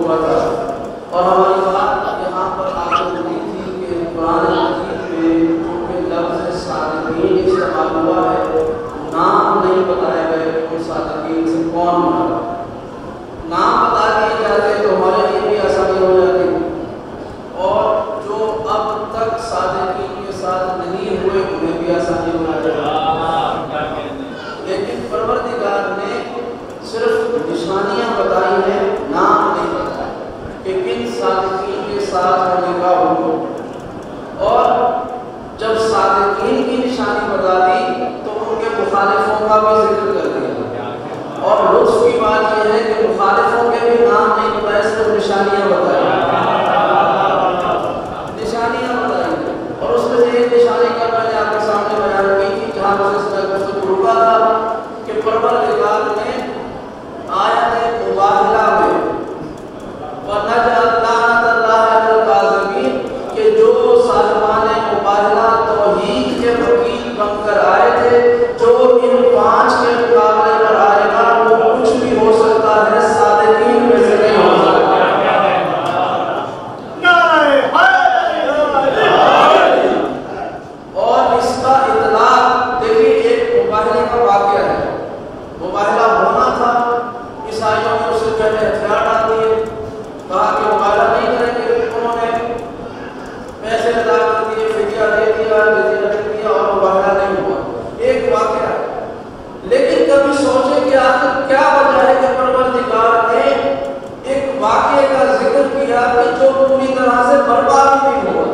ہوا تھا اور ہماری بات یہاں پر آگے ہوئی تھی کہ قرآن مجید میں چونکہ لفظ صادقین استعمال ہوا ہے، نام نہیں بتائے گئے کہ صادقین سے کون مراد۔ نام بتا دیے جاتے تو ہمارے لیے بھی آسانی ہو جاتی، اور جو اب تک صادقین کے ساتھ نہیں ہوئے انہیں بھی آسانی ہو جاتی۔ لیکن پروردگار نے صرف نشانیاں بتائی ہیں، نام نہیں بتایا کہ کن صادقین کے ساتھ ہونے کا حکم۔ اور جب صادقین کی نشانی بتا دی تو ان کے مخالفوں کا بھی ذکر کر دیا، اور لطف کی بات یہ ہے کہ مخالفوں کے بھی نام نہیں بتائے، صرف نشانیاں بتائی، نشانیاں بتائی۔ اور اس میں سے ایک نشانی کا میں نے آپ کے سامنے بیان کی تھی جہاں سے گفتگو رکا تھا کہ پروردگار نے آیت مباہلہ میں وَنَجْعَلْ لَعْنَتَ اللَّهِ عَلَى الْكَاذِبِينَ کہ جو صاحبان مباہلہ توحید کے وکیل بن کر آئے تھے، جو ان 5 کے مقابلے پر آئے گا وہ کچھ بھی ہو سکتا ہے، صادقین میں سے نہیں ہو سکتا۔ اور اس کا اطلاق دیکھیے، ایک مباہلے کا واقعہ ہے، مباہلہ ہونا تھا، عیسائیوں نے اسے پہلے ہتھیار ڈال دیے، کہا کہ مباہلہ نہیں کریں گے، انہوں نے پیسے ادا کر دیے، فدیہ دے دیا، جزیہ دے دیا، اور مباہلہ نہیں ہوا۔ ایک واقعہ ہے، لیکن کبھی سوچے کہ آخر کیا وجہ ہے کہ پروردگار نے ایک واقعے کا ذکر کیا کہ جو پوری طرح سے برباد نہیں ہوا۔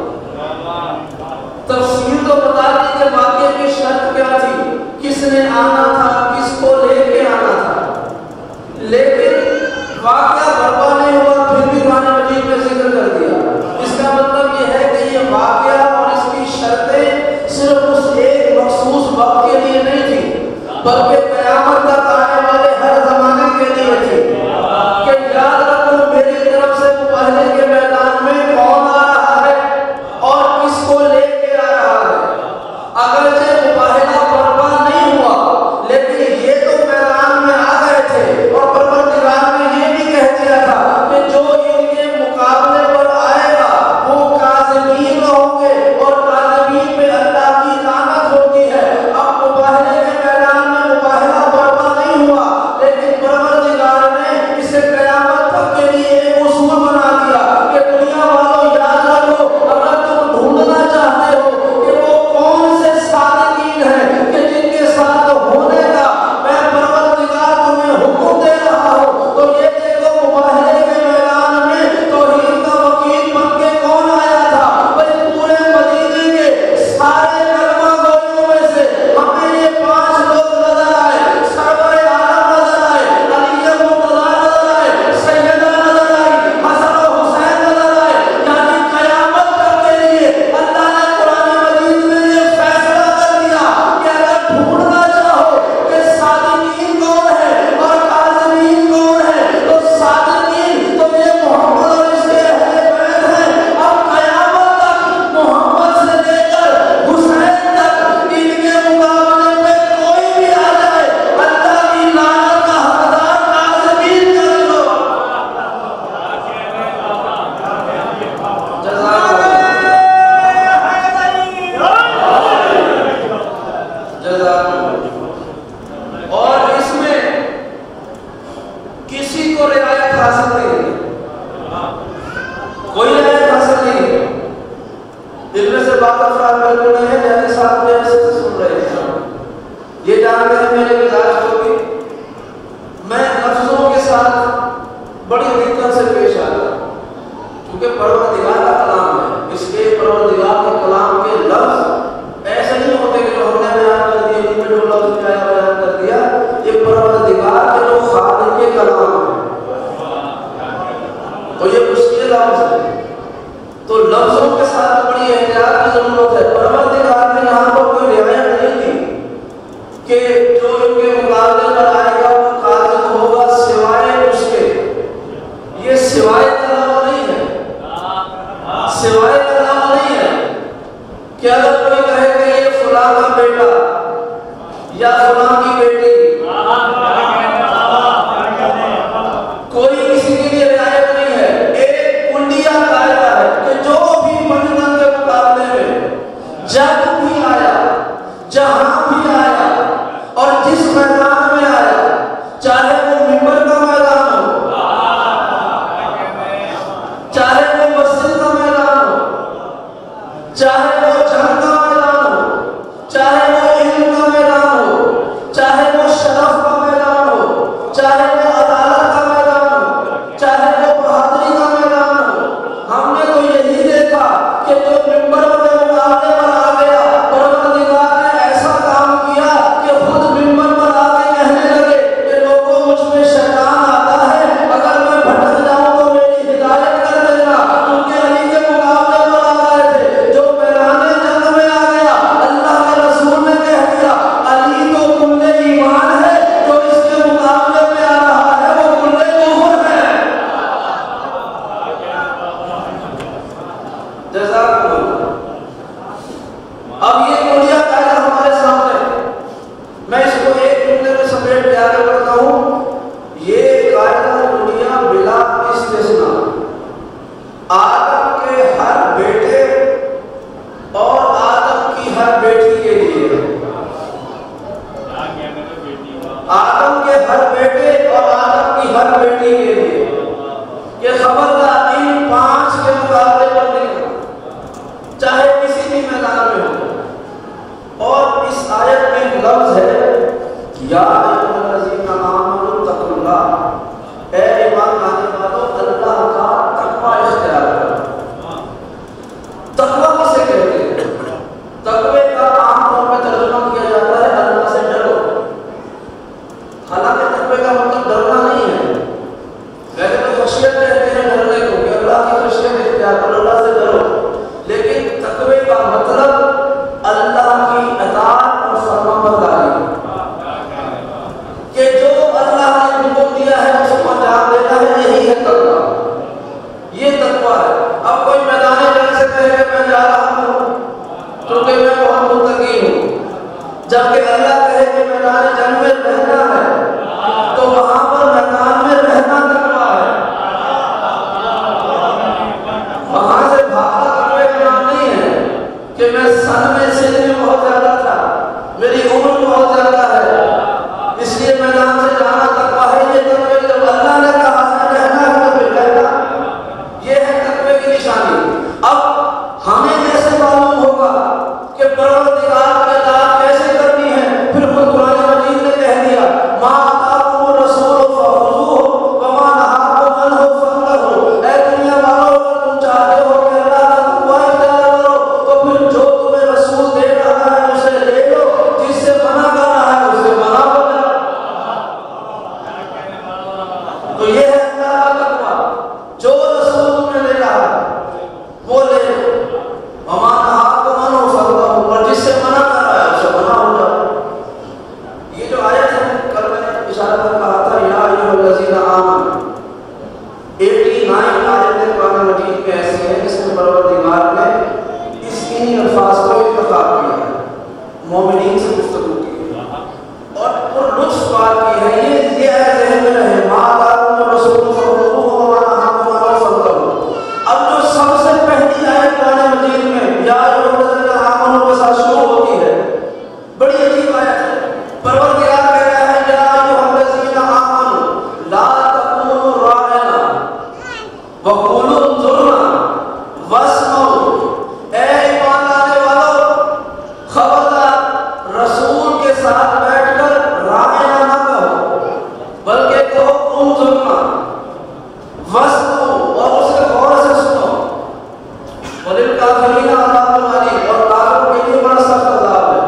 تفصیل تو بتا دی کہ واقعے کی شرط کیا تھی، کس نے آنا تھا، کس کو لے کے آنا تھا، لیکن واقعہ برپا نہیں ہوا، پھر بھی قرآن مجید میں ذکر کر دیا۔ اس کا مطلب یہ ہے کہ یہ واقعہ اور اس کی شرطیں صرف اس ایک مخصوص وقت کے لیے نہیں تھی، بلکہ قیامت تک آنے والے ہر زمانے کے لیے تھی، کہ یاد رکھو میری طرف سے مباہلے کے میدان میں کون آ رہا ہے اور کس کو لے کے آ رہا ہے۔ اگرچہ مباہلہ برپا نہیں ہوا، لیکن یہ تو میدان میں آ گئے تھے، اور پروردگار نے یہ بھی کہہ دیا تھا کہ جو ان کے مقابلے پر آئے گا وہ کاذبین ہوں گے، اور کاذبین میں اللہ کی لعنت ہوتی ہے۔ اب مباہلے کے میدان میں مباہلہ برپا نہیں ہوا، لیکن پروردگار نے اسے قیامت تک کے لیے ایک اصول بنا دیا کہ دنیا والوں یاد رکھو، اگر تم ڈھونڈنا چاہتے ہو کہ وہ کون سے صادقین ہیں کہ جن کے ساتھ ہونے کا میں پروردگار تمہیں حکم دے رہا ہوں، تو یہ دیکھو مباہلے کے میدان میں توحید کا وکیل بن کے کون آیا تھا؟ بھئی پورے مدینے کے سارے کلمہ گوئیوں میں سے ہمیں یہ 5 لوگ نظر آئے، سرور عالم نظر آئے، علی مرتضیٰ نظر آئے، سیدہ نظر آئی، حسن و حسین نظر آئے۔ یعنی قیامت تک کے لیے اللہ نے قرآن مجید میں یہ فیصلہ کر دیا کہ اگر ڈھونڈنا چاہو کہ صادقین کون ہے اور کاذبین کون ہے، تو صادقین تو یہ محمد اور اس کے اہل بیت ہیں۔ اب قیامت تک محمد سے لے کر حسین تک ان کے مقابلے میں کوئی بھی آ جائے، اللہ کی لعنت کا حقدار کاذبین کر لو۔ اور اس میں کسی کو رعایت حاصل نہیں ہے، کوئی رعایت حاصل نہیں ہے۔ ان میں سے بعض افراد بالکل نہیں ہے جیسے صاحب نے ایسے سے سن رہے ہیں، یہ جان کر میرے مزاج کو بھی میں لفظوں کے ساتھ بڑی دقت سے پیش آ رہا ہوں، کیونکہ پروردگار کا کلام ہے، اس کے پروردگار کے کلام کے لفظ ایسے نہیں ہوتے کہ جو ہم نے بیان کر دیا، ان میں جو لفظ بیان کر دیا، یہ پروردگار کے جو خالق کے کلام ہے، تو یہ اس کے لفظ ہے، تو لفظوں کے ساتھ بڑی احتیاط کی ضرورت ہے۔ پروردگار نے یہاں پر کوئی رعایت نہیں دی کہ جو ان کے مقابلے پر آئے گا وہ کاذب ہوگا سوائے اس کے، یہ سوائے کا لفظ نہیں ہے، سوائے کا لفظ نہیں ہے کہ اگر کوئی کہے کہ یہ فلاں کا بیٹا یا فلاں کی بیٹی، کوئی کسی کے لیے رعایت نہیں ہے چاہے وہ مسجد کا میدان ہو، چاہے وہ جنگ کا میدان ہو، چاہے وہ علم کا میدان ہو، چاہے وہ شرف کا میدان ہو، چاہے وہ عدالت کا میدان ہو، چاہے وہ بہادری کا میدان ہو، ہم نے تو یہی دیکھا کہ جو ممبر میں مقابلے پر آ گیا، پروردگار نے ایسا کام کیا کہ خود ممبر پر آ کے کہنے لگے کہ لوگوں مجھ میں شیطان آتا ہے، اگر میں بھٹک جاؤں تو میری ہدایت کر دینا، کیونکہ علی کے مقابلے پر آ گئے تھے۔ جو میدان جنگ میں آ گیا، اللہ کے رسول نے کہہ دیا علی تو کلے ایمان ہے، جو اس کے مقابلے میں آ رہا ہے وہ کلے کفر ہے۔ جزاک اللہ۔ اب یہ بڑھیا قاعدہ ہمارے سامنے، میں اس کو ایک جملے میں سمیٹ کے آگے بڑھتا ہوں۔ یہ قاعدہ دنیا بلا استثناء آدم کے ہر بیٹے اور آدم کی ہر بیٹی کے لیے ہے۔ آدم کے ہر بیٹے اور آدم کی ہر بیٹی کے لیے کہ خبردار ان 5 کے مقابلے پر نہیں، چاہے کسی بھی میدان میں ہو۔ اور اس آیت میں لفظ ہے یا ایھا الذین آمنوا اتقوا اللہ، اے ایمان لانے والو اللہ کا تقوی اختیار کرو۔ تقوی کسے کہتے ہیں؟ تقوی کا عام طور پر ترجمہ کیا جاتا ہے اللہ سے ڈرو۔ حالانکہ تقوی کا مطلب ڈرنا نہیں ہے، ویسے تو خشیت کہتے ہیں ڈرنے کو کہ اللہ کی خشیت اختیار کرو، اللہ سے ڈرو، لیکن تقوی کا مطلب اللہ کی اطاعت اور فرمانبرداری، کہ جو اللہ نے حکم دیا ہے اس کو انجام دینا ہے، یہی ہے تقوی۔ یہ تقوی ہے۔ اب کوئی میدان جنگ سے کہے کہ میں جا رہا ہوں کیونکہ میں بہت متقی ہوں، جبکہ اللہ کہے کہ میدان جنگ میں رہنا ہے، تو وہاں پر میدان میں رہنا تقوی ہے۔ وہاں سے بھاگنا تقوی کا نام نہیں ہے کہ میں سن میں سن میں بہت زیادہ تھا، میری عمر بہت زیادہ ہے، اس لیے میدان سے جانا تقوی ہے۔ یہ تقوی جب اللہ نے کہا ہے رہنا ہے تو پھر رہنا، یہ ہے تقوی کی نشانی۔ اب ہمیں کیسے معلوم ہوگا کہ پروردگار کی اطاعت کیسے کرنی ہے؟ پھر خود قرآن مجید نے کہہ دیا ما آتاکم الرسول فخذوہ وما نہاکم عنہ فانتہوا۔ اے دنیا والو، اگر تم چاہتے ہو کہ اللہ کا تقوی اختیار کرو تو پھر جو تمہیں رسول دے رہا ہے اسے لے لو، جس سے منع کر رہا ہے اسے منع ہو جاؤ۔ تو یہ ہے اللہ کا تقوی، جو رسول تمہیں دے رہا ہے وہ لے لو، وما نہاکم عنہ فانتہوا، اور جس سے منع کر رہا ہے اسے منع ہو جاؤ۔ یہ جو آیت ہے کل میں نے اشارہ کر کہا تھا یا ایھا الذین آمنوا، 89 آیتیں قرآن مجید میں ایسی ہیں جس میں پروردگار نے اس انہی الفاظ کو انتخاب کیا ہے، مومنین سے گفتگو کی ہے اور پر لطف بات کی ہے۔ یہ ذہن میں رہے ما آتاکم الرسول فخذوہ وما نہاکم عنہ فانتہوا۔ اب جو سب سے پہلی آیت قرآن مجید میں یا ایھا الذین آمنوا کے ساتھ شروع ہوتی ہے، بڑی عجیب آیت ہے۔ پروردگار کہہ رہا ہے یا ایھا الذین آمنوا لا تقولوا راعنا وقولوا انظرنا واسمعوا۔ اے ایمان لانے والو، خبردار رسول کے ساتھ بیٹھ کر راعنا نہ کہو، بلکہ کہو انظرنا واسمعوا، اور اسے غور سے سنو۔ وللکافرین عذاب علیم، اور کافروں کے لیے بڑا سخت عذاب ہے۔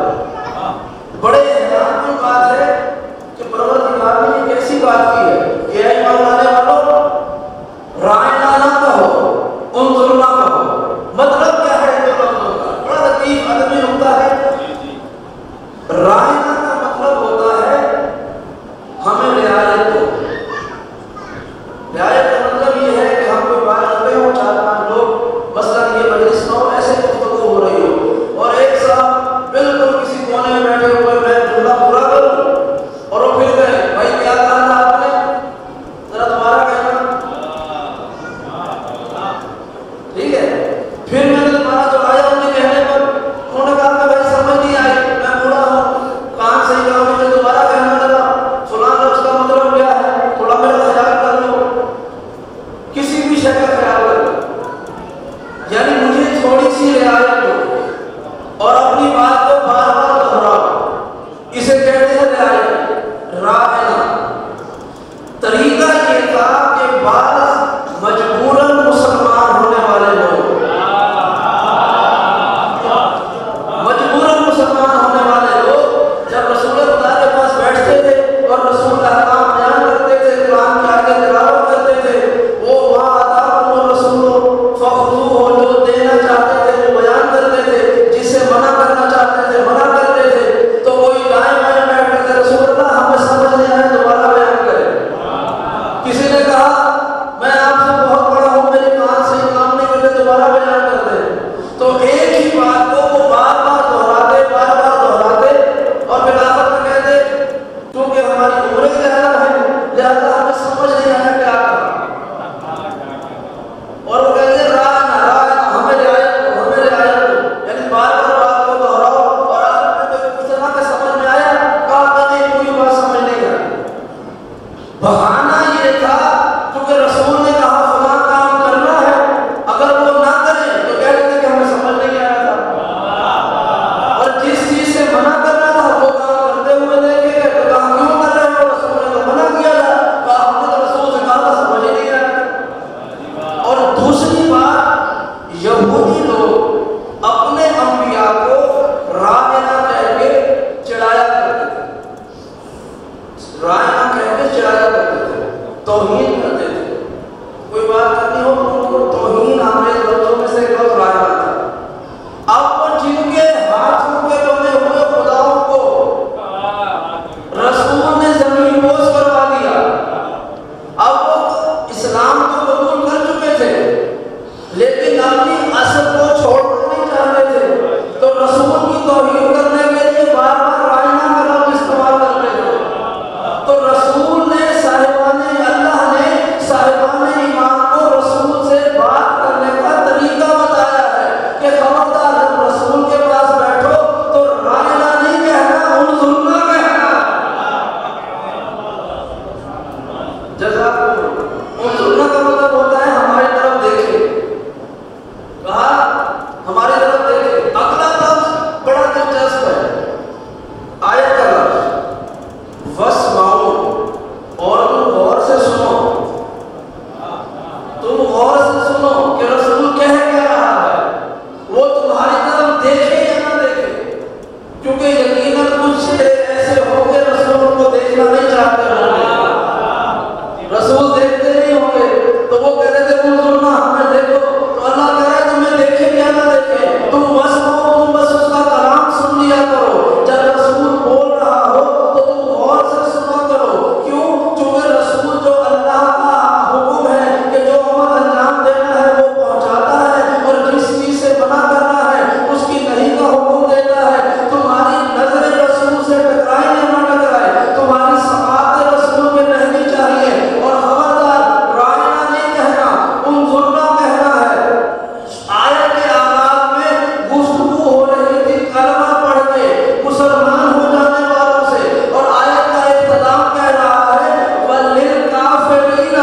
بڑے حیران کی بات ہے کہ پروردگار نے یہ کیسی بات کی ہے کہ اے ایمان لانے والو، رائنا نہ کہو، رعایت دو اور اپنی بات کو بار بار دہراؤ، اسے کہتے ہیں رعایت، راعنا۔ طریقہ یہ تھا کہ بعض مجبوراً مسلمان ہونے والے لوگ، مجبوراً مسلمان ہونے والے لوگ جب رسول خدا کے پاس بیٹھتے تھے اور رسول احکام بیان کرتے تھے، قرآن کی آیتیں تلاوت کرتے تھے، وہ وہاں آتاکم الرسول فخذوہ، جو دینا چاہتے تھے وہ بیان کرتے تھے، جسے منع کرنا چاہتے تھے منع کرتے تھے۔ تو کوئی دائیں بائیں بیٹھ کر کے رسول اللہ ہمیں سمجھ نہیں آئے دوبارہ بیان کرے۔ کسی نے کہا میں آپ سے بہت بڑا ہوں، میری کان سے کام نہیں کرتے، دوبارہ بیان کرتے ہیں۔ تو ایک ہی بات کو وہ بار بار دہراتے، بار بار دہراتے، اور پھر آخر میں کہتے کیونکہ ہماری عمریں زیادہ ہیں لہذا ہمیں سمجھ نہیں آیا کیا کہا، اور وہ کہتے راعنا راعنا، ہمیں رعایت دو ہمیں رعایت دو، یعنی بار بار بات کو دہراؤ، اور آخر میں کوئی پوچھنا کہ سمجھ میں آیا، کہا کہ نہیں کوئی بات سمجھ نہیں آئی۔ بہانہ یہ تھا کیونکہ رسول نے کہا فلاں کام کرنا ہے، اگر وہ نہ کریں تو کہہ دیتے کہ ہمیں سمجھ نہیں آیا تھا، اور جس چیز سے منع کرنا تھا وہ کام کرتے ہوئے دیکھے گئے تو کہا کیوں کر رہے ہو، رسول نے تو منع کیا تھا، کہا ہم نے تو رسول سے کہا تھا سمجھ ہی نہیں آیا۔ اور دوسری بات، یہودی لوگ اپنے انبیاء کو راعنا کہہ کے چڑھایا کرتے تھے، راعنا کہہ کے چڑھایا کرتے تھے، توہین کرتے تھے۔ کوئی بات کرنی ہو تو ان کو توہین آمیز لفظوں میں سے ایک لفظ راعنا تھا۔ اب وہ جن کے ہاتھوں کے بنے ہوئے خداؤں کو رسول نے زمین بوس کروا دیا، اب وہ اسلام کو قبول کر چکے تھے لیکن اپنی اصل کو چھوڑنا نہیں چاہتے تھے، تو رسول کی توہین کرنے کے لیے بار بار راعنا کا لفظ استعمال کرتے تھے۔ تو رسول نے صاحبان اللہ نے صاحبان ایمان کو رسول سے بات کرنے کا طریقہ بتایا ہے کہ خبردار جب رسول کے پاس بیٹھو تو راعنا نہیں کہنا، انظرنا کہنا۔ انظرنا کا مطلب ہوتا ہے ہماری طرف دیکھے، کہا ہماری طرف دیکھے۔ اگلا لفظ بڑا دلچسپ ہے، آیت کا لفظ وَاسْمَعُوا، اور تم غور سے سنو، تم غور سے سنو کہ رسول کہہ کیا رہا ہے، وہ تمہاری طرف دیکھے یا نہ دیکھے، کیونکہ یقیناً کچھ ایسے ہوں گے رسول کو دیکھنا نہیں چاہتے ہوں گے، رسول دیکھتے نہیں ہوں گے، تو وہ کہتے تھے انظرنا ہمیں دیکھو، تو اللہ کہہ رہا ہے تمہیں دیکھے یا نہ دیکھے، تم واسمعوا، تم بس اس کا کلام سن لیا کرو، جب رسول بول رہا ہو تو تم غور سے سنا کرو۔ کیوں؟ چونکہ رسول جو اللہ کا حکم ہے کہ جو عمل انجام دینا ہے وہ پہنچاتا ہے، اور جس چیز سے منع کرنا ہے اس کی نہیں کا حکم دیتا ہے۔ تمہاری نظر رسول سے ٹکرائے یا نہ ٹکرائے، تمہاری سماعت رسول میں رہنی چاہیے، اور خبردار راعنا نہیں کہنا، انظرنا کہنا ہے۔ آیت کے آغاز میں گفتگو ہو رہی تھی کلمہ پڑھ کے مسلمان ہو جانے والوں سے، اور آیت کا اختتام کہہ رہا ہے وَلِلْكَافِرِينَ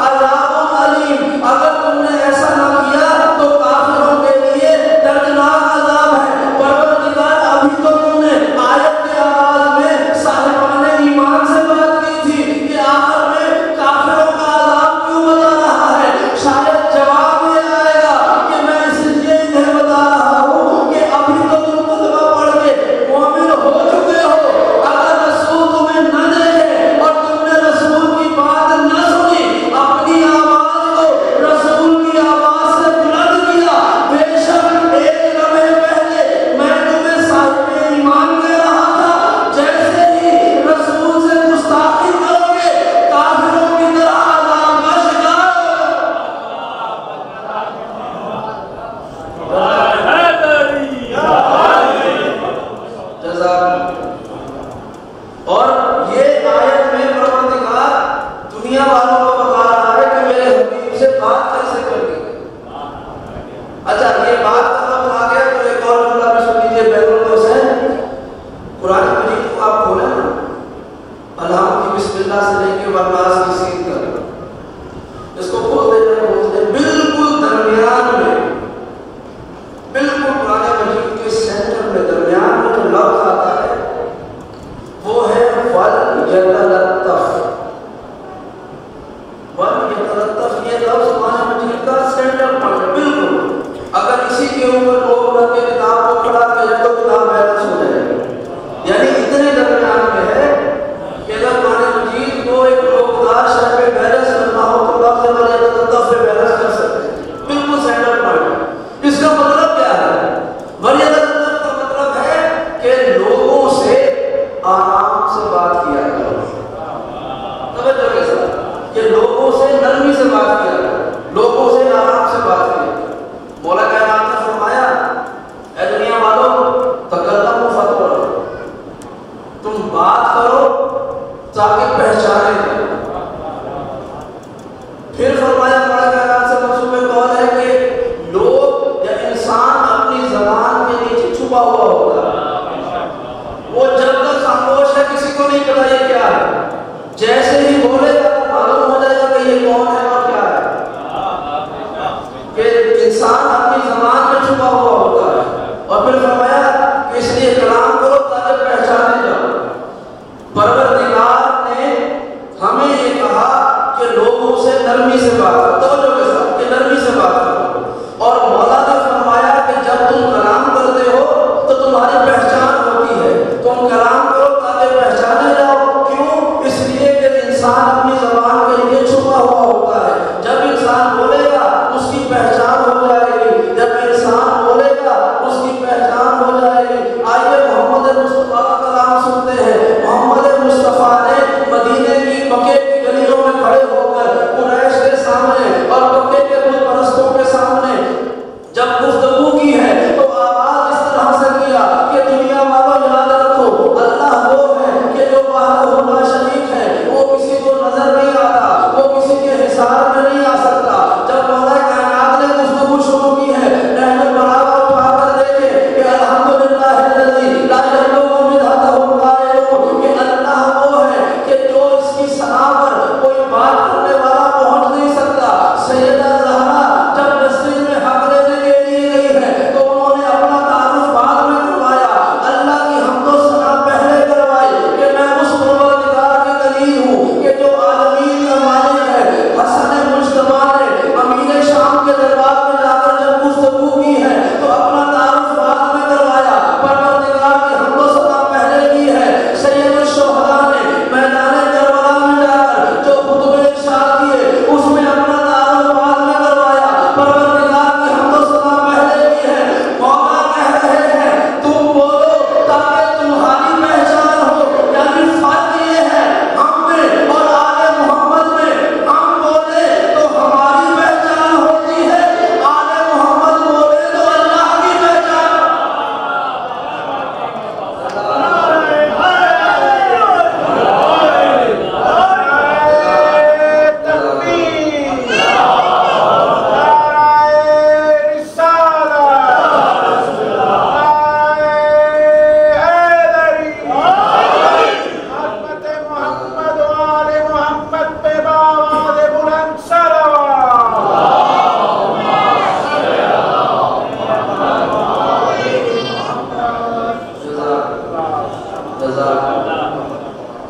عَذَابٌ أَلِيمٌ، اگر تم نے ایسا نہ کیا تو کافروں کے لیے دردناک عذاب ہے۔ پروردگار ابھی تو تم نے آیت کے آغاز میں صاحبان ایمان سے بات کی تھی کہ آخر میں کافروں کا عذاب کیوں بتا رہا ہے؟ شاید جواب یہ آئے گا کہ میں اس لیے انہیں بتا رہا ہوں کہ ابھی تو تم کلمہ پڑھ کے مومن ہو چکے ہو، اگر رسول تمہیں نہ دیکھے اور تم نے رسول کی بات نہ سنی، اپنی آواز کو رسول کی آواز سے بلند کیا، بے شک ایک لمحے پہلے میں تمہیں صاحب ایمان کہہ رہا تھا، جیسے ہی رسول سے گستاخی کرو گے کافروں کی طرح عذاب کا شکار جزاک۔ اور یہ آیت میں پروردگار دنیا والوں کو بتا رہا ہے کہ میرے حبیب سے بات کیسے کرنی ہے۔ اچھا یہ بات کا لفظ آ گیا تو ایک اور جملہ میں سن لیجیے، بہر الحسین قرآن مجید کو آپ کھولیں نا، الحمد کی بسم اللہ سے لے کے والناس کی سین تک، اس کو کھولتے جائیں بالکل درمیان میں، بالکل کے اوپر لوگ رکھ کے کتاب کو کھڑا کر جب تو کتاب بیلنس ہو جائے گی. یعنی اتنے درمیان میں ہے کہ اگر قرآن مجید کو ایک لوگدار شہر پہ بیلنس کرنا ہو تو لفظ ولیتطف پہ بیلنس کر سکتے ہیں. بالکل سینٹر پوائنٹ. اس کا مطلب کیا ہے؟ ولیتطف کا مطلب ہے کہ لوگوں سے آرام سے بات کیا کرو. توجہ کے ساتھ کہ لوگوں سے نرمی سے بات کیا کرو، لوگوں سے آرام سے بات کیا کرو. مولا کائنات نے فرمایا اے دنیا والوں تکلموا فاتقوا، تم بات کرو تاکہ پہچانے جائے. پھر فرمایا مولا کائنات سے منسوب قول ہے کہ لوگ یا انسان اپنی زبان کے نیچے چھپا ہوا ہوتا ہے، وہ جب تک خاموش ہے کسی کو نہیں پتا یہ کیا ہے. جیسے ہی بولے گا معلوم ہو جائے گا کہ یہ کون ہے اور کیا ہے. کہ انسان اپنی زبان میں چھپا ہوا ہوتا ہے. اور پھر فرمایا کہ اس لیے کلام کرو تاکہ پہچانے جاؤ. پروردگار نے ہمیں یہ کہا کہ لوگوں سے نرمی سے بات کرو، توجہ کے ساتھ کہ نرمی سے بات کرو. اور مولا نے فرمایا کہ جب تم کلام کرتے ہو تو تمہاری پہچان ہوتی ہے. تم کلام کرو تاکہ پہچانے جاؤ. کیوں؟ اس لیے کہ انسان اپنی زبان کے لیے چھپا ہوا ہوتا ہے. جب انسان بولے گا اس کی پہچان ہو جائے گی. جب انسان بولے گا اس کی پہچان ہو جائے گی. آئیے محمد مصطفیٰ کا کلام سنتے ہیں. محمد مصطفیٰ نے مدینے کی مکے کی گلیوں میں کھڑے ہو کر قریش کے سامنے اور مکے کے بت پرستوں کے سامنے جب گفتگو کی ہے تو آواز اس طرح سے کیا کہ دنیا والوں یاد رکھو اللہ وہ ہے کہ جو وحدہ لا شریک ہے. وہ کسی کو نظر نہیں آتا، وہ کسی کے حساب میں نہیں آ سکتا. جب مولا کائنات نے گفتگو شروع کی ہے نحن برابر اٹھا کر دیکھے کہ الحمدللہ الذی لا یبلغ مدحتہ قائلون، کہ اللہ وہ ہے کہ جو اس کی ثنا پر کوئی بات کرنے والا پہنچ نہیں سکتا. سیدہ زہرا جب مسجد میں حق لینے کے لیے گئی ہے تو انہوں نے اپنا تعارف بعد میں کروایا، اللہ کی حمد و ثنا پہلے کروائی کہ میں اس پروردگار کی دلیل ہوں کہ جو عالمین کا مالک ہے. حسن مجتبیٰ نے امیر شام کے دربار میں جا کر جب گفتگو کی ہے تو اپنا تعارف بعد میں کروایا، پروردگار کی حمد و ثنا پہلے کی ہے. سید الشہداء نے میدان کربلا میں جا کر جو خطبے ارشاد کیے اس میں اپنا تعارف بعد میں کروایا، پروردگار کی حمد و ثنا پہلے کی ہے. مولا کہہ رہے ہیں تم بولو تاکہ تمہاری پہچان ہو. یعنی فرق یہ ہے ہم میں اور آل محمد میں. ہم بولے تو ہماری پہچان ہوتی ہے، آل محمد بولے تو اللہ کی پہچان.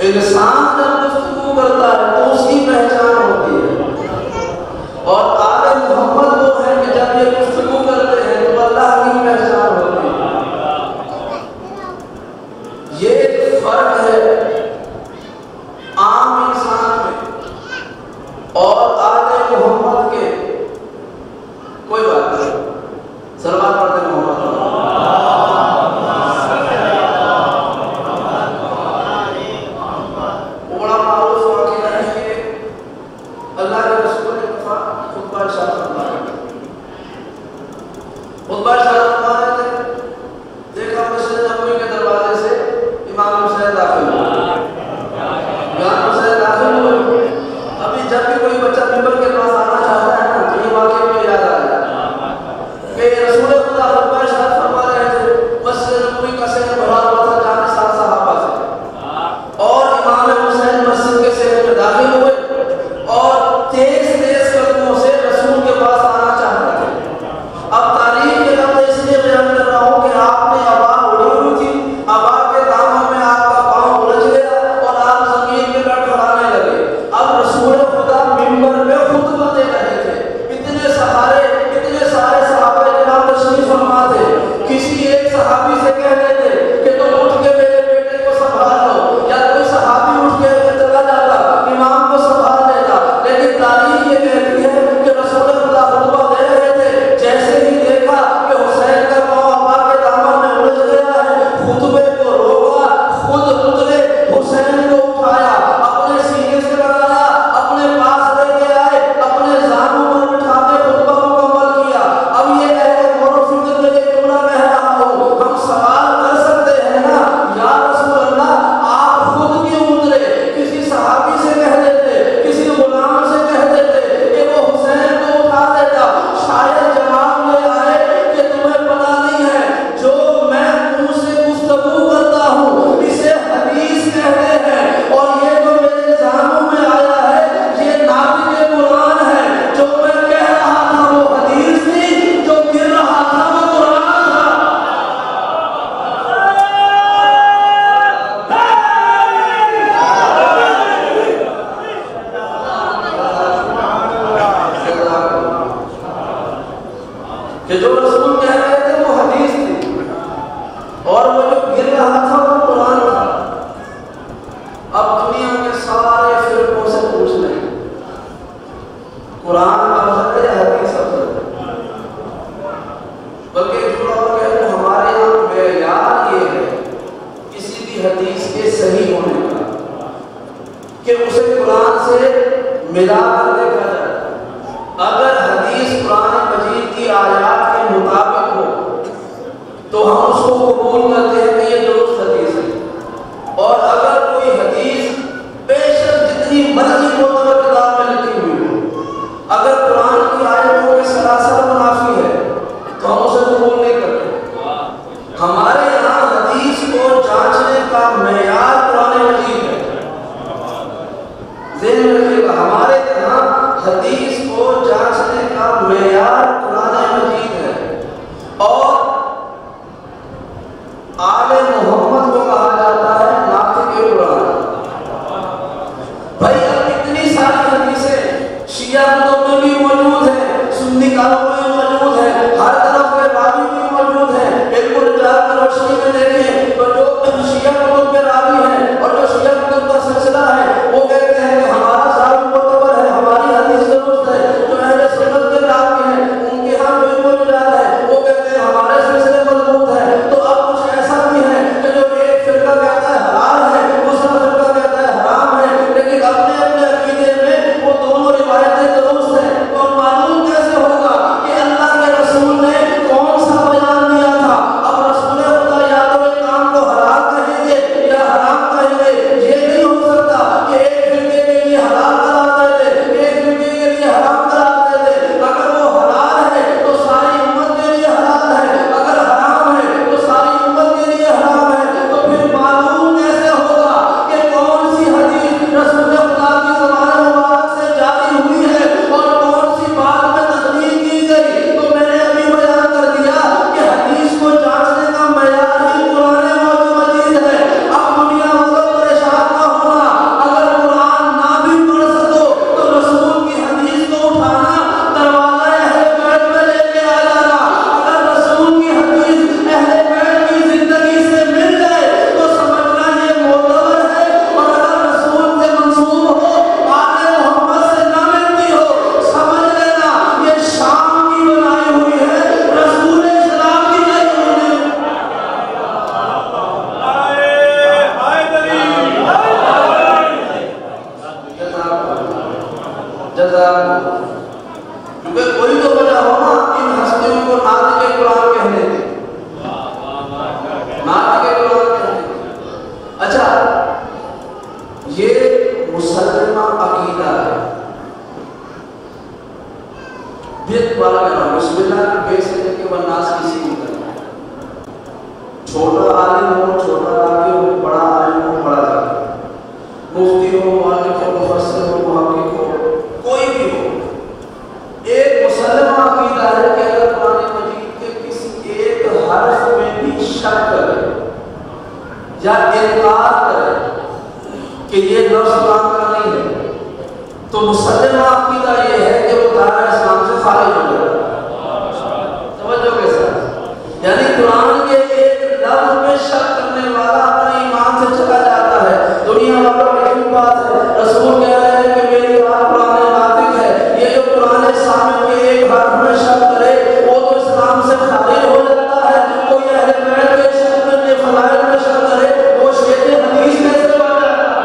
انسان جب گفتگو کرتا ہے تو اس کی پہچان ہوتی ہے. اور آل محمد وہ ہے کہ جب یہ گفتگو کرتے ہیں تو اللہ کی پہچان ہوتی ہے. یہ فرق ہے عام انسان میں اور آل محمد کے. کوئی بات نہیں، سلوات پڑھتے محمد. دیکھا مسجد نبوی کے دروازے سے امام حسین داخل ہوئے. امام حسین داخل ہوئے. ابھی جب بھی کوئی بچہ ممبر کے پاس آنا چاہتا ہے نا تو یہ واقعہ میں یاد آ جاتا کہ رسول خدا خطبہ ارشاد فرما رہے تھے. مسجد نبوی کا سہن بھرا ہوا تھا جہاں سات صحابہ تھے اور امام حسین مسجد کے سہن میں داخل ہوئے اور تیز تیز قدموں سے رسول کے پاس آنا چاہتے تھے. اب تاریخ کے لمحے کہ جو رسول کہہ رہے تھے وہ حدیث تھی اور وہ جو گر رہا تھا وہ قرآن تھا۔ اب دنیا کے سارے فرقوں سے پوچھ لیں قرآن افضل ہے یا حدیث افضل ہے؟ بلکہ جو لوگ کہتے ہیں ہمارے یہاں معیار یہ ہے کسی بھی حدیث کے صحیح ہونے کا کہ اسے قرآن سے ملا کر دیکھا جائے۔ اگر حدیث قرآن مجید کی آیات کے مطابق ہو تو ہم اس کو قبول کرتے ہیں کہ یہ درست حدیث ہے، اور اگر کوئی حدیث بے شک جتنی مرضی معتبر کتاب میں لکھی ہوئی ہو، اگر قرآن کی آیتوں کے سراسر منافی ہے تو ہم اسے قبول نہیں کرتے۔ ہمارے یہاں حدیث کو جانچنے کا معیار قرآن مجید ہے۔ ذہن میں رکھیے گا، ہمارے یہاں حدیث کو جانچنے کا معیار قرآن مجید ہے، اور آل محمد کو کہا جاتا ہے ناطق قرآن۔ بھائی اب اتنی ساری حدیثیں شیعہ کتب میں بھی موجود ہیں، سنی کتب میں موجود ہیں، ہر طرف کے راوی بھی موجود ہیں۔ علم الرجال کی روشنی میں دیکھیں تو جو شیعہ کتب کے راوی ہیں اور جو شیعہ کتب کا سلسلہ ہے وہ کہتے ہیں کہ ہمارا راوی معتبر ہے، ہماری حدیث درست ہے۔ جو اہل سنت کے راوی ہیں ان کے ہاں جو علم الرجال ہے وہ کہتے ہیں ہمارے سلسلے مضبوط ہے۔ تو اب کچھ ایسا بھی ہے کہ جو ایک فرقہ کہتا ہے حلال ہے، دوسرا فرقہ کہتا ہے حرام ہے، لیکن اپنے اپنے عقیدے میں وہ دونوں روایتیں درست ہیں۔ تو معلوم کیسے ہوگا کہ اللہ کے رسول نے کون سا بیان دیا تھا؟ اب رسول خدا یا تو ایک کام کو حلال کہیں گے یا حرام کہیں گے، یہ نہیں ہو سکتا کہ ایک فرقے کے لیے حلال قرار دے دے، ایک فرقے کے لیے حرام قرار دے دے۔ اگر وہ حلال ہے تو ساری امت کے لیے حلال ہے، اگر حرام ہے تو ساری امت کے لیے حرام ہے۔ تو پھر معلوم کیسے ہوگا کہ کون سی حدیث رسول خدا کی زبان مبارک سے جاری ہوئی ہے اور کون سی بات میں تخلیق کی گئی؟ تو میں نے ابھی بیان کر دیا کہ حدیث کو جانچنے کا معیار ہی قرآن مجید ہے۔ اب دنیا والوں پریشان نہ ہونا، اگر قرآن نہ بھی پڑھ سکو تو رسول کی حدیث کو اٹھانا، دروازہ اہل بیت میں لے کے آ جانا۔ اگر رسول کی حدیث اہل بیت کی زندگی سے مل جائے تو سمجھنا یہ معتبر ہے، اور اگر رسول سے منسوب ہو، آل محمد سے نہ ملتی ہو، سمجھ لینا یہ شام کی بنائی ہوئی ہے، رسول اسلام کی نہیں ہوئی ہے۔ جزاک کیونکہ کوئی تو وجہ ہونا ان ہستیوں کو ناطق قرآن کہنے دے، ناطق قرآن کہنے دے۔ اچھا، یہ مسلمہ عقیدہ ہے۔ بیت والا کہنا بسم اللہ کی بے سے لے کے والناس کی سین کرنا، چھوٹا عالم ہو، چھوٹا راوی ہو، بڑا عالم ہو، بڑا راوی، مفتی ہو، مالک ہو، مفسر ہو، محقق ہو، کوئی بھی ہو، ایک مسلمہ عقیدہ ہے کہ اگر قرآن مجید کے کسی ایک حرف میں بھی شک کرے یا انکار کرے کہ یہ لفظ قرآن کا نہیں ہے تو مسلمہ عقیدہ یہ ہے کہ وہ دائرہ اسلام سے خارج ہو جائے۔ توجہ کے ساتھ، یعنی قرآن کے ایک لفظ میں شک کرنے والا اپنے ایمان سے چلا جاتا ہے۔ دنیا والوں میں ایک بات ہے، رسول کہہ رہے ہیں کہ میری بات قرآن ناطق ہے، یہ جو قرآن سامنے کے ایک حرف میں شک کرے وہ تو اسلام سے خارج ہو جاتا ہے۔ کوئی اہل بیت کے شک میں فضائل میں شک کرے وہ شیخ حدیث کیسے بن جاتا ہے؟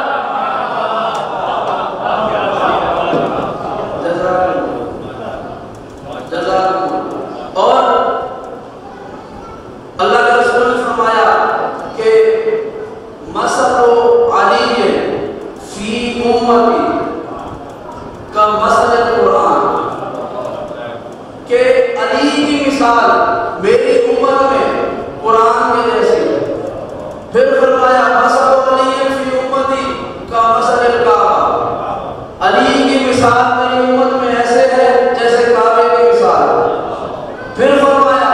اور اللہ کے رسول نے فرمایا کہ مثل علی فی امتی کا مثل قرآن، کہ علی کی مثال میری امت میں قرآن کے جیسی ہے۔ پھر فرمایا مثل علی فی امتی کا مثل الکعبہ، علی کی مثال میری امت میں ایسے ہے جیسے کعبے کی مثال۔ پھر فرمایا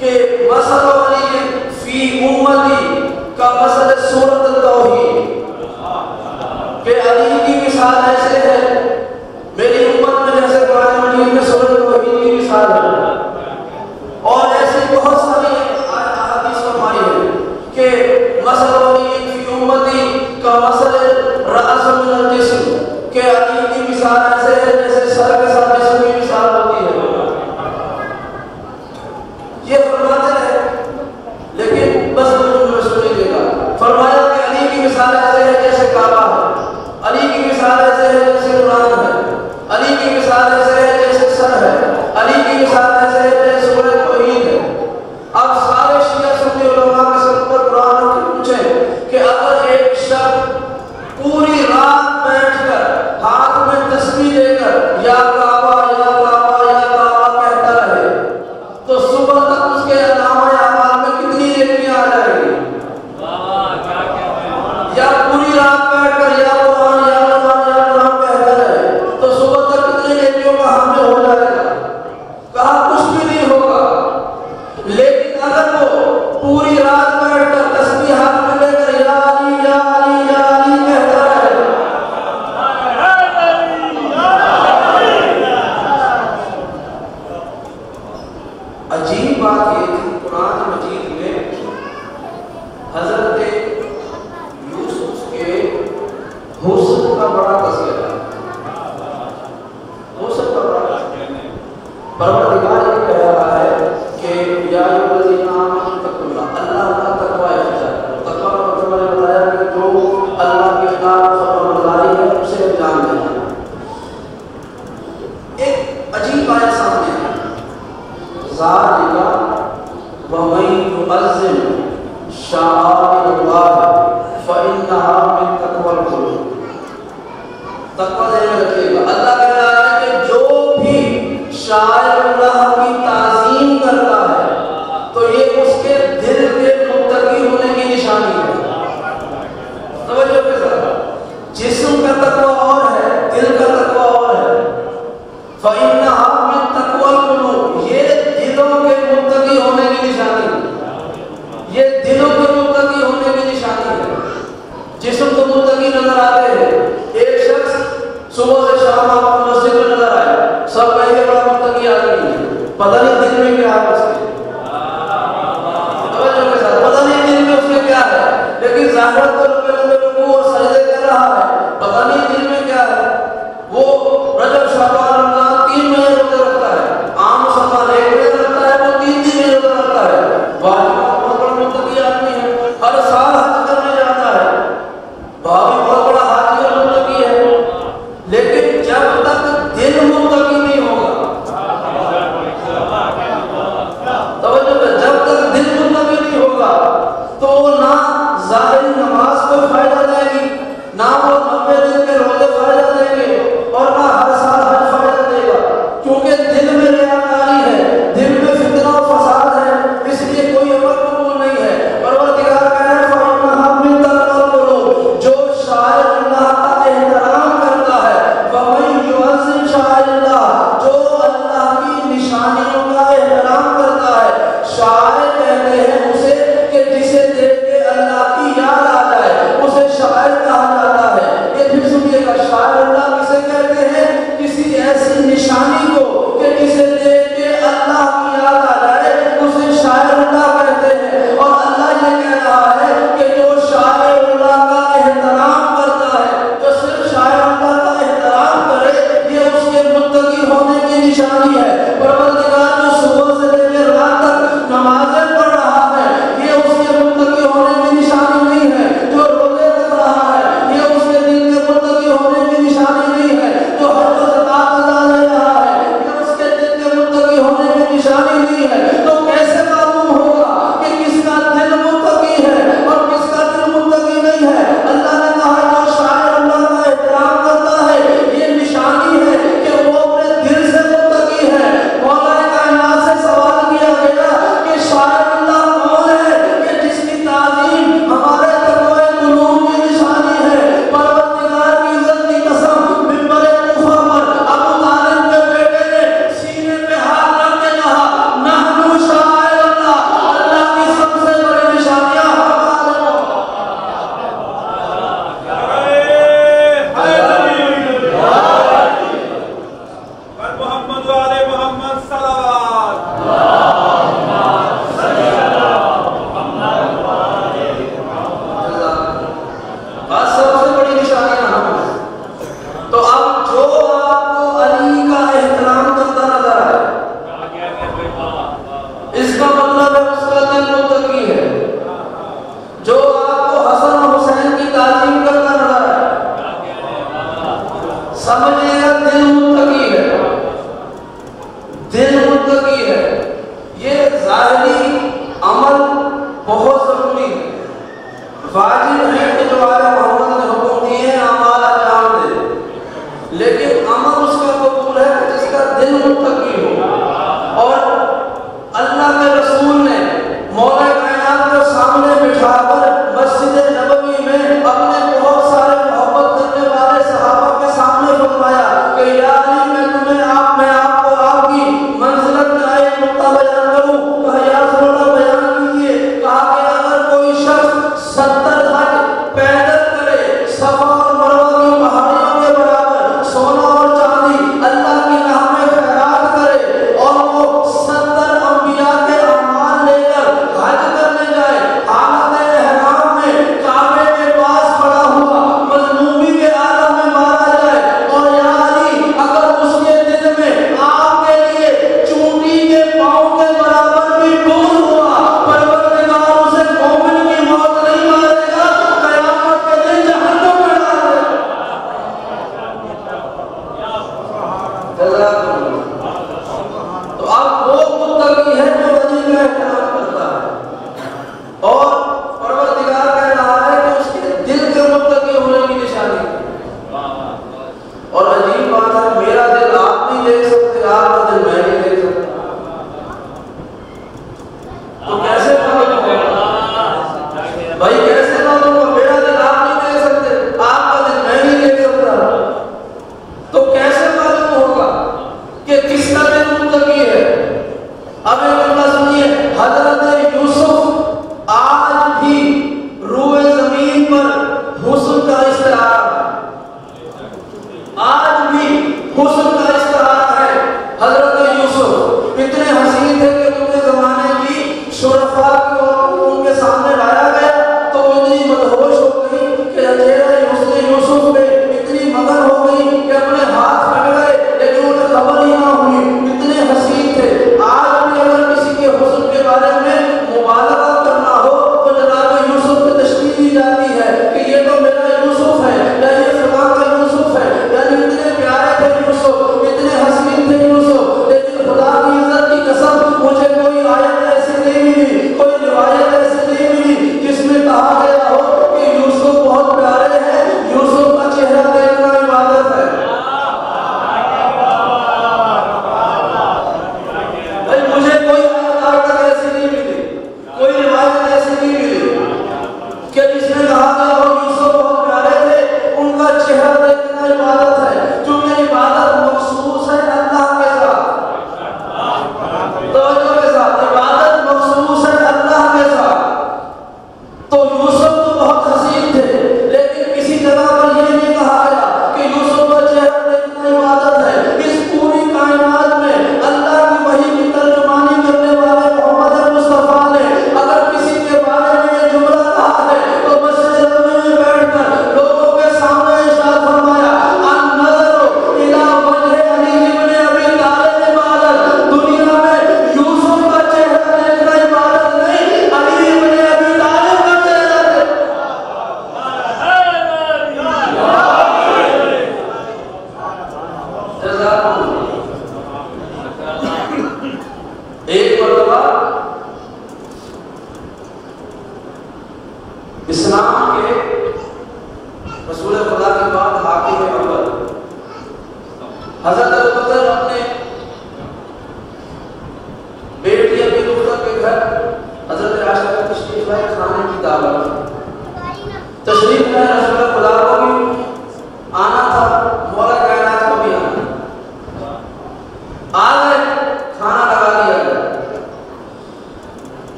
کہ مثل علی فی امتی کا مثل سورۃ التوحید، کہ علی کی مثال ایسے ہے میری امت میں جیسے قرآن مجید میں سورۃ التوحید کی مثال ہے۔ جیسے کعبہ ہے، علی کی مثال ایسے ہے جیسے قرآن ہے، علی کی مثال ایسے ہے جیسے سر ہے، علی کی مثال ایسے ہے جیسے سورہ توحید ہے۔ اب سارے شیعہ سنی علماء کے سب پر قرآن کی پوچھیں کہ اگر ایک شخص پوری رات بیٹھ کر ہاتھ میں تسبیح لے کر یا کعبہ یا کعبہ یا کعبہ کہتا رہے تو صبح تک اس کے نامہ اعمال میں کتنی نیکیاں آ جائیں گی؟ یا پوری رات بیٹھ کر یا قرآن یا قرآن یا قرآن کہتا رہے تو صبح تک کتنی نیکیوں کا حامل ہو جائے گا؟ کہا کچھ بھی نہیں ہوگا۔ لیکن اگر وہ پوری رات بیٹھ کر تسبیح ہاتھ میں لے کر یا علی یا علی یا علی کہتا رہے، عجیب بات یہ کہ قرآن مجید میں حضرت یوسف کے حسن کا بڑا تذکرہ ہے، حسن کا بڑا تذکرہ ہے۔ پروردگار یہ کہہ رہا ہے کہ یا الذین آمنوا اتقوا اللہ، اللہ کا تقوی اختیار کرو۔ تقوی کا مطلب میں نے بتایا کہ جو اللہ کی اطاعت و فرمانبرداری ہے اسے انجام دینا۔ ایک عجیب آیت سامنے ہے، ذالک ومن یعظم شعائر اللہ فإنہا من تقوی القلوب۔ تقوی ذہن میں رکھیے گا، اللہ کہہ رہا ہے کہ جو بھی شاعر اللہ کی تعظیم کرتا ہے تو یہ اس کے دل کے متقی ہونے کی نشانی ہے۔ توجہ کے ساتھ، جسم کا تقوی اور ہے، دل کا تقوی اور ہے۔ فَإِنَّهَا مِن تَقْوَى الْقُلُوبِ، یہ دلوں کے متقی ہونے کی نشانی ہے، یہ دلوں کے متقی ہونے کی نشانی ہے۔ جسم تو متقی نظر آتے ہیں، ایک شخص صبح سے شام آپ کو مسجد میں نظر آئے، سب کہیں بڑا متقی آدمی ہے، پتہ نہیں دل میں کیا ہے اس کے، توجہ کے ساتھ، پتہ نہیں دل میں اس کے کیا ہے، لیکن ظاہر تو لمبے رکوع اور سجدے کر رہا ہے، پتہ نہیں دل میں کیا ہے۔ وہ رجب شعبان رمضان 3 مہینے روزے رکھتا ہے، عام مسلمان 1 مہینہ رکھتا ہے، وہ 3 مہینے روزہ رکھتا ہے، واجب بہت بڑا متقی آدمی ہے، ہر سال حج کرنے جاتا ہے، بھابھی بہت بڑا حاجی اور متقی ہے۔ لیکن جب تک دل متقی نہیں ہوگا، توجہ پہ، جب تک دل متقی نہیں ہوگا تو نہ ظاہری نماز کو فائدہ دے گی، نہ وہ 90 دن کے روزے فائدہ دیں گے، اور نہ ہر سال حج فائدہ دے گا، کیونکہ دل میں ریاکاری ہے، دل میں فتنہ و فساد ہے، اس لیے کوئی عمل قبول نہیں ہے۔ پروردگار کہہ رہے ہیں فَإِنَّهَا مِن تَقْوَى الْقُلُوبِ، جو شاعر اللہ کا احترام کرتا ہے، وَمَن يُعَظِّمْ شَعَائِرَ اللَّهِ، جو اللہ کی نشانیوں کا احترام کرتا ہے۔ شاعر کہتے ہیں اسے کہ جسے دیکھ کے اللہ کی یاد آ جائے، اسے شاعر کہا جاتا ہے۔ یہ بھی سنیے گا، شاعر اللہ کسے کہتے ہیں؟ کسی ایسی نشانی کو کہ جسے دیکھ کے اللہ کی یاد آ جائے، اسے شاعر اللہ کہتے ہیں۔ اور اللہ یہ کہہ رہا ہے کہ جو شاعر اللہ کا احترام کرتا ہے، جو صرف شاعر اللہ کا احترام کرے، یہ اس کے متقی ہونے کی نشانی ہے۔ پروردگار جو صبح سے لے کے رات تک نمازیں پڑھ رہا ہے، یہ اس کے متقی ہونے کی نشانی نہیں ہے۔ جو روزے رکھ رہا ہے، یہ اس کے دل کے متقی ہونے کی نشانی نہیں ہے۔ جو حج و زکات ادا لے رہا ہے، یہ اس کے دل کے متقی ہونے کی نشانی نہیں ہے۔ تو کیسے معلوم ہوگا کہ کس کا دل متقی ہے اور کس کا دل متقی نہیں ہے؟ اللہ نے کہا جو شاعر اللہ کا احترام کرتا ہے، یہ نشانی ہے کہ وہ اپنے دل سے متقی ہے۔ مولا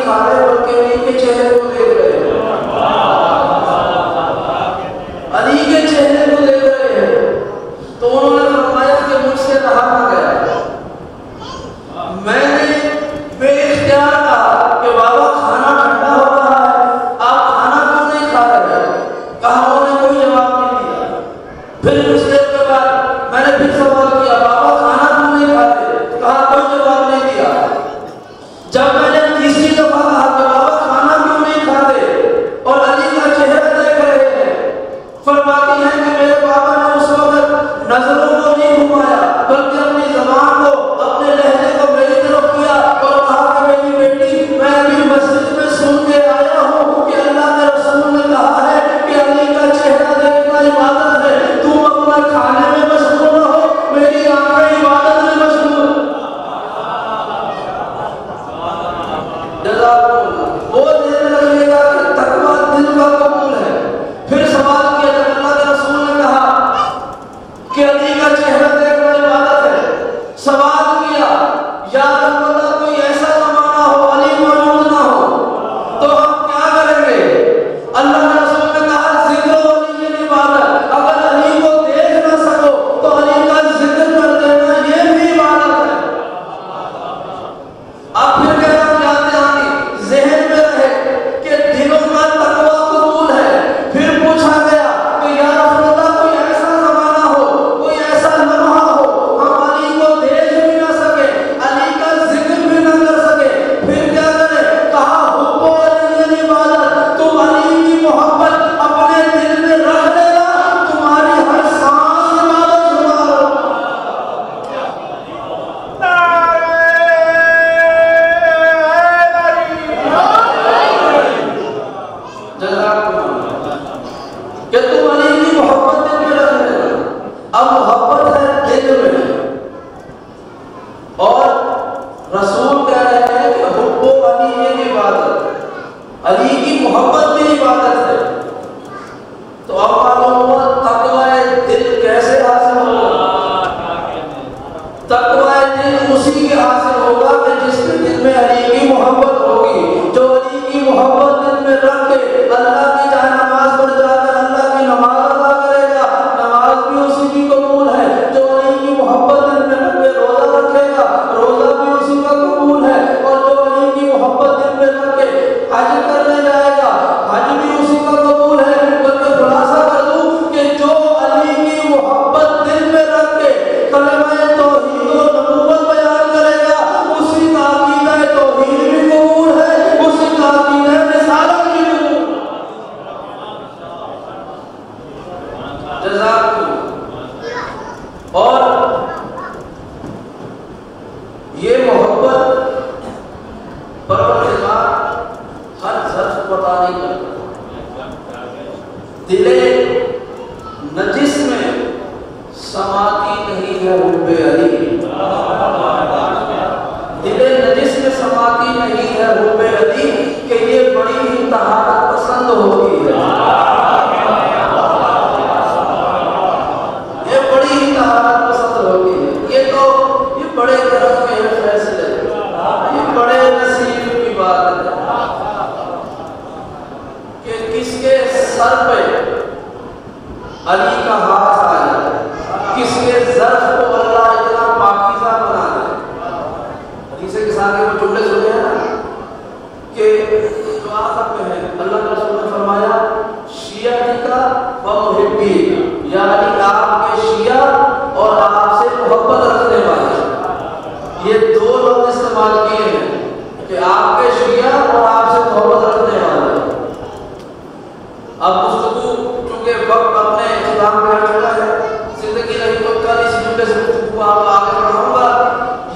کھا رہے بلکہ علی کے چہرے کو دیکھ رہے ہیں، علی کے چہرے کو دیکھ رہے ہیں۔ تو انہوں نے فرمایا کہ مجھ سے کہا نہ گیا، میں نے بے اختیار کہا کہ بابا کھانا ٹھنڈا ہو رہا ہے، آپ کھانا کیوں نہیں کھا رہے؟ کہا انہوں نے کوئی جواب نہیں دیا۔ پھر کچھ دیر کے بعد میں نے پھر سوال کیا، بابا کھانا کیوں نہیں کھاتے؟ کہا کوئی جواب نہیں دیا۔ جب میں نے تیسری دفعہ کہا کہ بابا کھانا کیوں نہیں کھاتے اور علی کا چہرہ دیکھ رہے ہیں، فرماتی ہیں کہ میرے بابا نے اس وقت نظروں کو نہیں گھمایا بلکہ اپنی زبان کو، اپنے لہجے کو میری طرف کیا اور کہا کہ میری بیٹی، میں ابھی مسجد میں سن کے آیا ہوں کہ اللہ کے رسول نے کہا ہے کہ علی کا چہرہ دیکھنا عبادت ہے، تم اپنا کھانے میں مشغول رہو، میری آنکھیں عبادت میں مشغول۔ جزاک اللہ۔ وہ دین رکھے گا کہ تقویٰ دل کا قبول ہے۔ پھر سوال کیا جب اللہ کے رسول نے کہا کہ علی کا چہرہ دیکھنا عبادت ہے، سوال کیا یا رسول اللہ کوئی ایسا زمانہ ہو علی موجود نہ ہو تو ہم کیا کریں گے؟ اللہ کے رسول نے کہا ذکر و علی کی عبادت، اگر علی کو دیکھ نہ سکو تو علی کا ذکر کر دینا، یہ بھی عبادت ہے۔ اب پھر کہنا جاتے آنی ذہن میں رہے کہ دلوں کا تقویٰ قبول ہے۔ پھر پوچھا گیا کہ یا رسول اللہ کوئی ایسا زمانہ ہو، کوئی ایسا لمحہ ہو ہم علی کو دیکھ بھی نہ سکے، علی کا ذکر بھی نہ کر سکے، پھر کیا کریں؟ کہا حب و علی عبادت، تم علی کی محبت اپنے دل میں رکھ لینا، تمہاری ہر سانس عبادت شمار ہو۔ جزاک اللہ کہ تم علی کی محبت دل میں رکھ لینا۔ اب محبت ہے دل میں، اور رسول کہہ رہے ہیں کہ حب و علی عبادت، علی کی محبت بھی عبادت ہے۔ تو اب معلوم ہوا تقویٰ دل کیسے حاصل ہوگا؟ تقویٰ دل اسی کے حاصل ہوگا کہ جس کے دل میں علی کی محبت ہوگی، جو علی کی محبت دل میں رکھ کے اللہ کی جائے نماز پر جا کر اللہ کی نماز ادا کرے گا، نماز بھی اسی کی قبول ہے۔ جو علی کی محبت دل میں رکھ کے روزہ رکھے گا، روزہ بھی اسی کا قبول ہے۔ اور جو علی کی محبت دل میں رکھ کے حج کرنے جائے گا، حج بھی اسی کا قبول ہے۔ بلکہ خلاصہ کر دوں کہ جو علی کی محبت دل میں رکھ کے کلمہ توحید و نبوت بیان کرے گا، اسی کا عقیدہ توحید بھی قبول ہے، اسی کا عقیدہ رسالت بھی قبول ہے۔ جزاک اللہ۔ اور یہ محبت پروردگار ہر ظرف پتا نہیں کرتا۔ دل نجس میں سماتی نہیں ہے حب علی، دل نجس میں سماتی نہیں ہے حب علی، کہ یہ بڑی ہی طہارت پسند ہوتی ہے، یہ بڑی ہی طہارت پسند ہوتی ہے۔ یہ بڑے کرم کے ہیں فیصلے، یہ بڑے نصیب کی بات ہے کہ کس کے سر پہ علی کا ہاتھ آ جائے، کس کے ظرف کو اللہ اتنا پاکیزہ بنا دے۔ حدیث کے ساتھ وہ جملے سنے ہیں نا کہ جو آخر میں ہے اللہ کے رسول نے فرمایا شیعہ کا و محبی، یعنی آپ کے شیعہ اور آپ سے محبت رکھنے والے، یہ دو لفظ استعمال کیے ہیں کہ آپ کے شیعہ اور آپ سے محبت رکھنے والے۔ اب گفتگو چونکہ وقت اپنے اختتام پہ آ چکا ہے، زندگی نہیں تو کل اس جملے سے گفتگو آپ آگے بڑھاؤں گا۔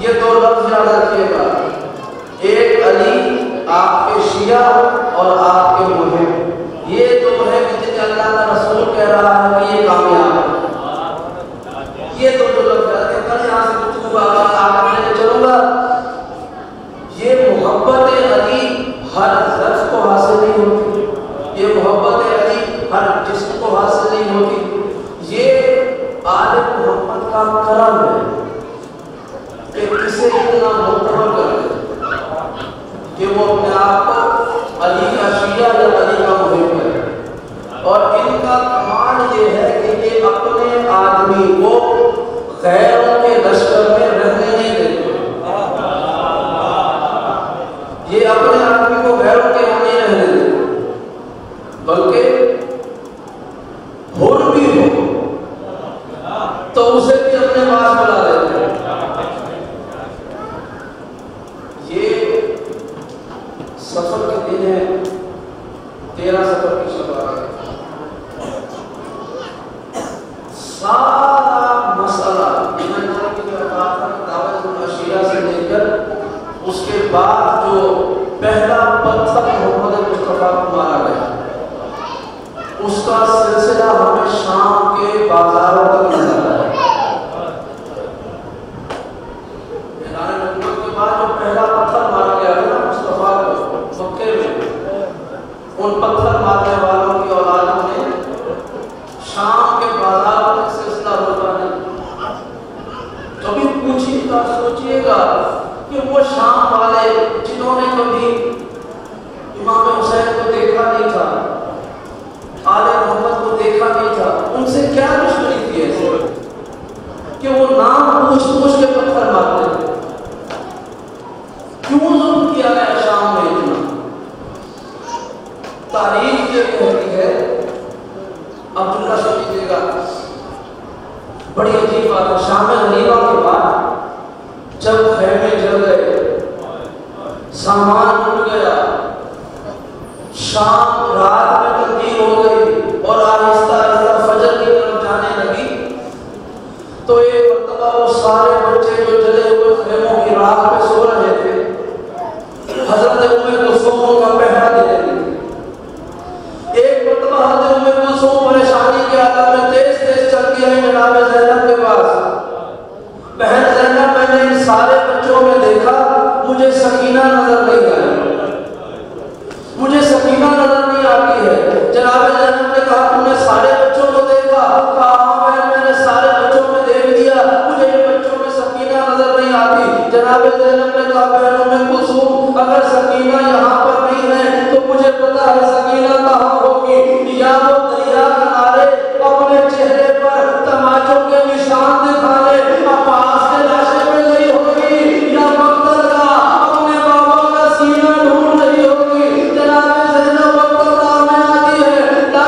یہ دو لفظ یاد رکھیے گا، ایک علی آپ کے شیعہ اور آپ کے محب، یہ دو ہے کہ جنہیں اللہ کا رسول کہہ رہا ہے کہ یہ کامیاب ہے۔ یہ دو لفظ یاد رکھیں، کل یہاں سے گفتگو آگے لے کے چلوں گا۔ یہ محبت علی ہر ظرف کو حاصل نہیں ہوتی، یہ محبت علی ہر جسم کو حاصل نہیں ہوتی، یہ آل محمد کا کرم ہے کہ کسے اتنا معتبر کر دے کہ وہ اپنے آپ کو شیعہ یا علی کا محب ہے، اور ان کا کمانڈ یہ ہے کہ یہ اپنے آدمی کو غیروں کے لشکر میں رہنے نہیں دیتے، یہ اپنے آدمی کو غیروں کے یہاں نہیں رہنے دیتے، بلکہ حر بھی ہو تو اسے بھی اپنے پاس بلا لیتے ہیں۔ یہ سفر کے دن ہے، 13 سفر کی شب ہے۔ سارا مسئلہ ایمانداری کی جو بات ہے دعوت العشیرہ سے لے کر اس کے بعد جو پہلا پتھر محمد مصطفیٰ کو مارا گیا، اس کا سلسلہ ہمیں شام کے بازاروں تک نظر آیا۔ اعلان نبوت کے بعد جو پہلا پتھر مارا گیا تھا نا مصطفیٰ کو مکے میں، ان پتھر مارنے والوں کی اولادوں نے شام کے بازاروں تک سلسلہ روکا نہیں۔ کبھی پوچھیے گا، سوچیے گا کہ وہ شام والے جنہوں نے کبھی امام حسین کو دیکھا نہیں تھا، آل محمد کو دیکھا نہیں تھا، ان سے کیا دشمنی تھی ایسے کہ وہ نام پوچھ پوچھ کے پتھر مارتے تھے؟ کیوں ظلم کیا گیا شام میں اتنا؟ تاریخ یہ کہتی ہے، عبداللہ سمجھیے گا، بڑی عجیب بات ہے، شام غریبہ کے بعد جب خیمے جل گئے، سامان ٹوٹ گیا، شام رات میں تبدیل ہو گئی اور آہستہ آہستہ فجر کی طرف جانے لگی، تو ایک مرتبہ وہ سارے بچے جو جلے ہوئے خیموں کی راکھ پہ سو رہے تھے، حضرت ام کلثوم کا پہرا دے رہی تھی۔ ایک مرتبہ حضرت ام کلثوم پریشانی کے حالت میں تیز تیز چل کے آئی جناب زینب کے پاس، بہن زینب میں نے ان سارے بچوں میں دیکھا، مجھے سکینہ نظر نہیں آئی، مجھے سکینہ نظر نہیں آتی ہے۔ جناب زینب نے کہا تم نے سارے بچوں کو دیکھا؟ کہا ہاں بہن میں نے سارے بچوں میں دیکھ لیا، مجھے ان بچوں میں سکینہ نظر نہیں آتی۔ جناب زینب نے کہا بہن ام کلثوم اگر سکینہ یہاں پر نہیں ہے تو مجھے پتا ہے سکینہ کہاں ہوگی، یا وہ دریا کنارے اپنے چہرے پر تماچوں کے نشان دکھا لے، عباس کے لاشے پہ گئی ہوگی، یا مقتل کا اپنے بابا کا سینہ ڈھونڈ رہی ہوگی۔ جناب زینب وقت میں آتی ہے، لا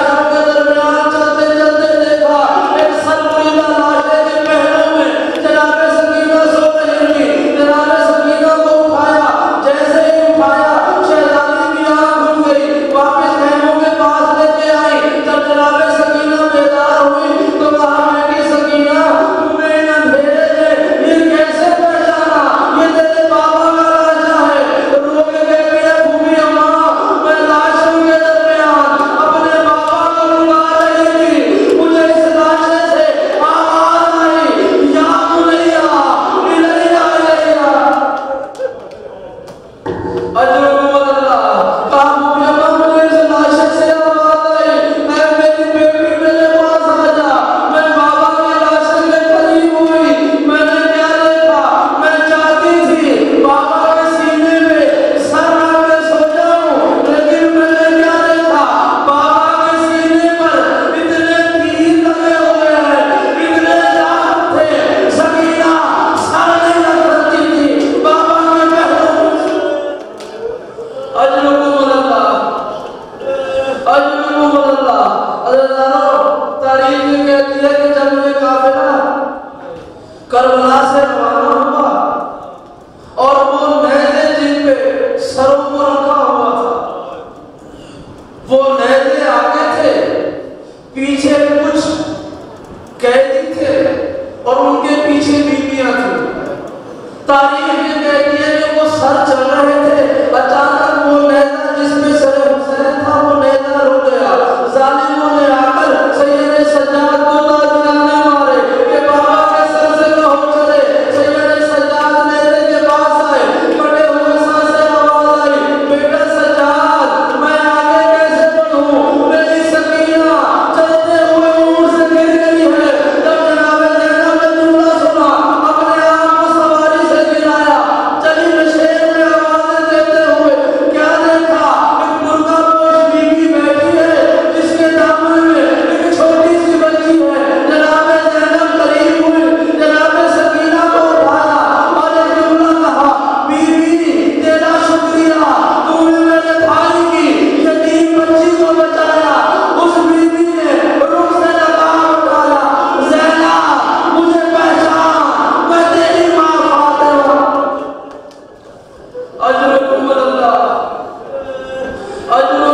اور جو